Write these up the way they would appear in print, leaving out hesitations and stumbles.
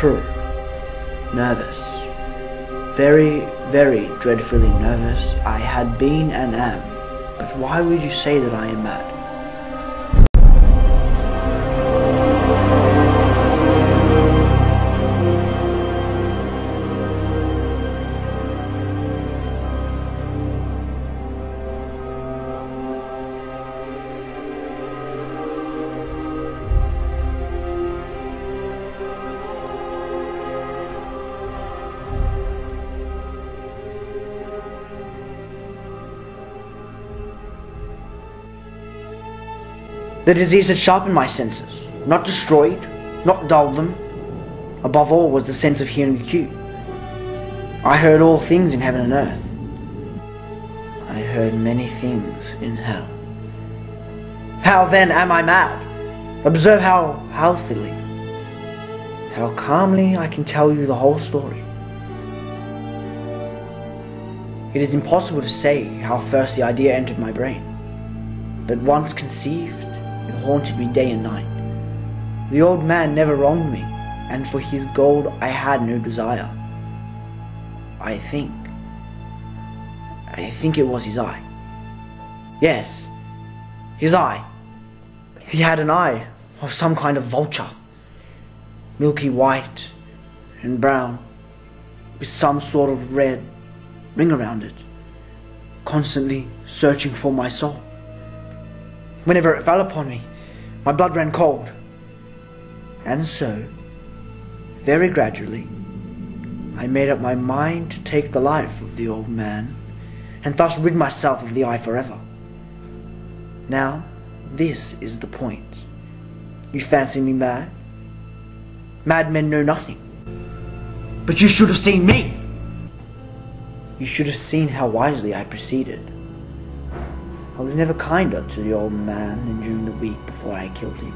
True. Nervous. Very, very dreadfully nervous I had been and am. But why would you say that I am mad? The disease had sharpened my senses, not destroyed, not dulled them. Above all was the sense of hearing acute. I heard all things in heaven and earth. I heard many things in hell. How then am I mad? Observe how healthily, how calmly I can tell you the whole story. It is impossible to say how first the idea entered my brain, but once conceived, it haunted me day and night. The old man never wronged me, and for his gold I had no desire. I think it was his eye. Yes, his eye. He had an eye of some kind of vulture, milky white and brown, with some sort of red ring around it, constantly searching for my soul. Whenever it fell upon me, my blood ran cold. And so, very gradually, I made up my mind to take the life of the old man, and thus rid myself of the eye forever. Now, this is the point. You fancy me mad? Madmen know nothing. But you should have seen me! You should have seen how wisely I proceeded. I was never kinder to the old man than during the week before I killed him.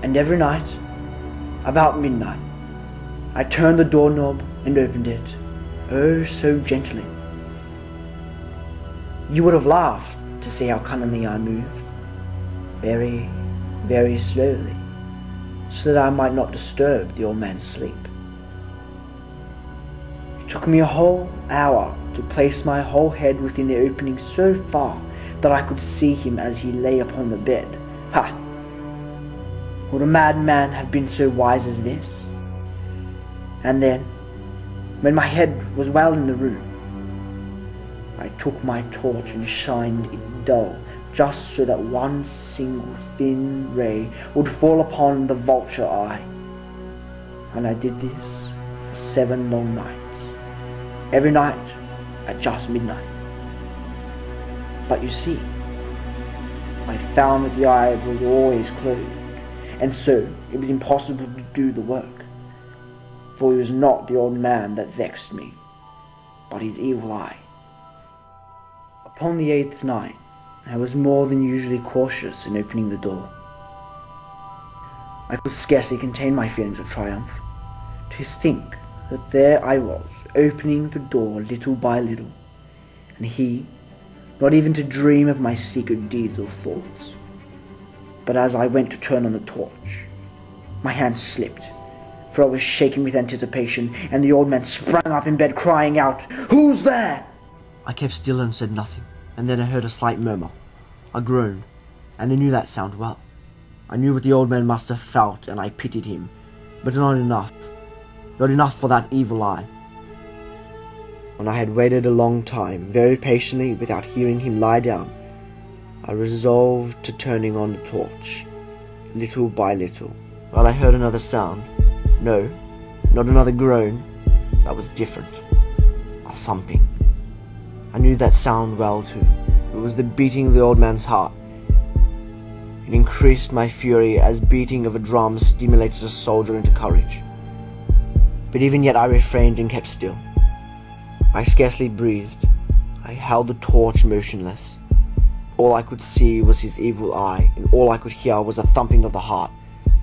And every night, about midnight, I turned the doorknob and opened it, oh so gently. You would have laughed to see how cunningly I moved, very, very slowly, so that I might not disturb the old man's sleep. It took me a whole hour to place my whole head within the opening so far that I could see him as he lay upon the bed. Ha! Would a madman have been so wise as this? And then, when my head was well in the room, I took my torch and shined it dull, just so that one single thin ray would fall upon the vulture eye. And I did this for 7 long nights, every night at just midnight. But you see, I found that the eye was always closed, and so it was impossible to do the work, for it was not the old man that vexed me, but his evil eye. Upon the 8th night, I was more than usually cautious in opening the door. I could scarcely contain my feelings of triumph. To think that there I was, opening the door little by little, and he, not even to dream of my secret deeds or thoughts. But as I went to turn on the torch, my hand slipped, for I was shaking with anticipation, and the old man sprang up in bed crying out, "Who's there?" I kept still and said nothing, and then I heard a slight murmur, a groan, and I knew that sound well. I knew what the old man must have felt, and I pitied him, but not enough for that evil eye. When I had waited a long time, very patiently, without hearing him lie down, I resolved to turning on the torch, little by little. Well, I heard another sound. No, not another groan. That was different. A thumping. I knew that sound well too. It was the beating of the old man's heart. It increased my fury as beating of a drum stimulates a soldier into courage. But even yet I refrained and kept still. I scarcely breathed. I held the torch motionless. All I could see was his evil eye, and all I could hear was a thumping of the heart,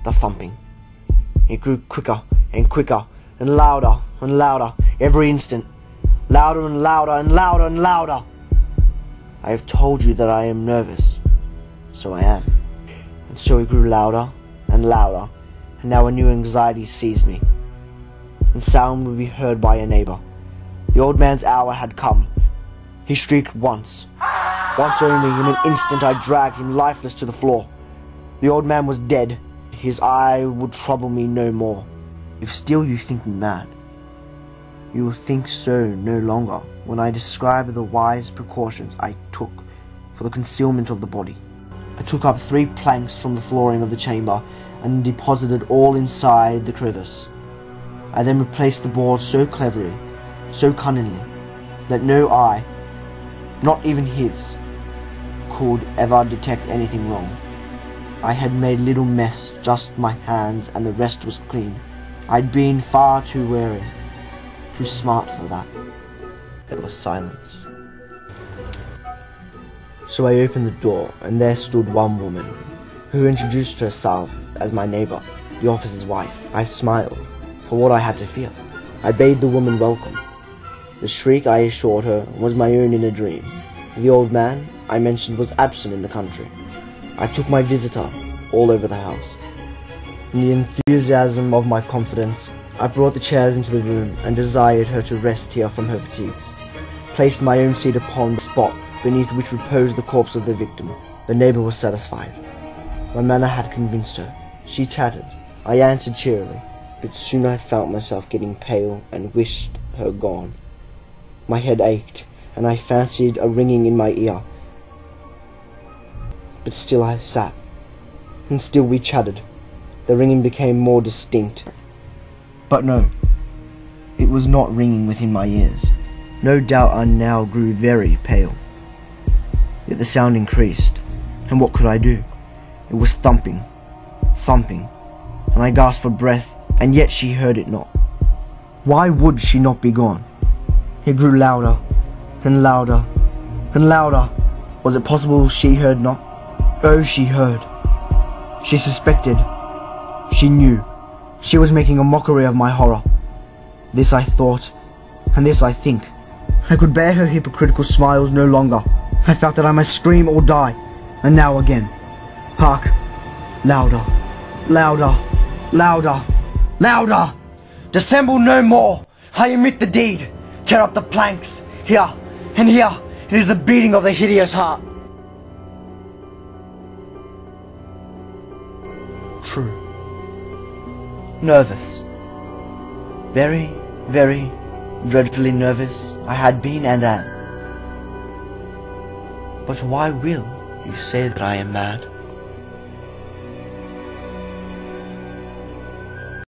the thumping. It grew quicker and quicker, and louder every instant, louder and louder and louder and louder. I have told you that I am nervous, so I am. And so it grew louder and louder, and now a new anxiety seized me. The sound would be heard by a neighbour. The old man's hour had come. He shrieked once only. In an instant I dragged him lifeless to the floor. The old man was dead. His eye would trouble me no more. If still you think me mad, you will think so no longer when I describe the wise precautions I took for the concealment of the body. I took up 3 planks from the flooring of the chamber and deposited all inside the crevice. I then replaced the boards so cleverly, so cunningly, that no eye, not even his, could ever detect anything wrong. I had made little mess, just my hands, and the rest was clean. I'd been far too wary, too smart for that. There was silence. So I opened the door, and there stood one woman, who introduced herself as my neighbour, the officer's wife. I smiled, for what I had to fear. I bade the woman welcome. The shriek, I assured her, was my own in a dream. The old man, I mentioned, was absent in the country. I took my visitor all over the house. In the enthusiasm of my confidence, I brought the chairs into the room and desired her to rest here from her fatigues. Placed my own seat upon the spot beneath which reposed the corpse of the victim. The neighbour was satisfied. My manner had convinced her. She chatted. I answered cheerily, but soon I felt myself getting pale and wished her gone. My head ached, and I fancied a ringing in my ear. But still I sat, and still we chatted. The ringing became more distinct. But no, it was not ringing within my ears. No doubt I now grew very pale. Yet the sound increased, and what could I do? It was thumping, and I gasped for breath, and yet she heard it not. Why would she not be gone? It grew louder, and louder, and louder. Was it possible she heard not? Oh, she heard. She suspected. She knew. She was making a mockery of my horror. This I thought, and this I think. I could bear her hypocritical smiles no longer. I felt that I must scream or die. And now again. Hark! Louder, louder, louder, louder! Dissemble no more! I admit the deed! Tear up the planks! Here, and here! It is the beating of the hideous heart! True. Nervous. Very, very dreadfully nervous I had been and am. But why will you say that I am mad?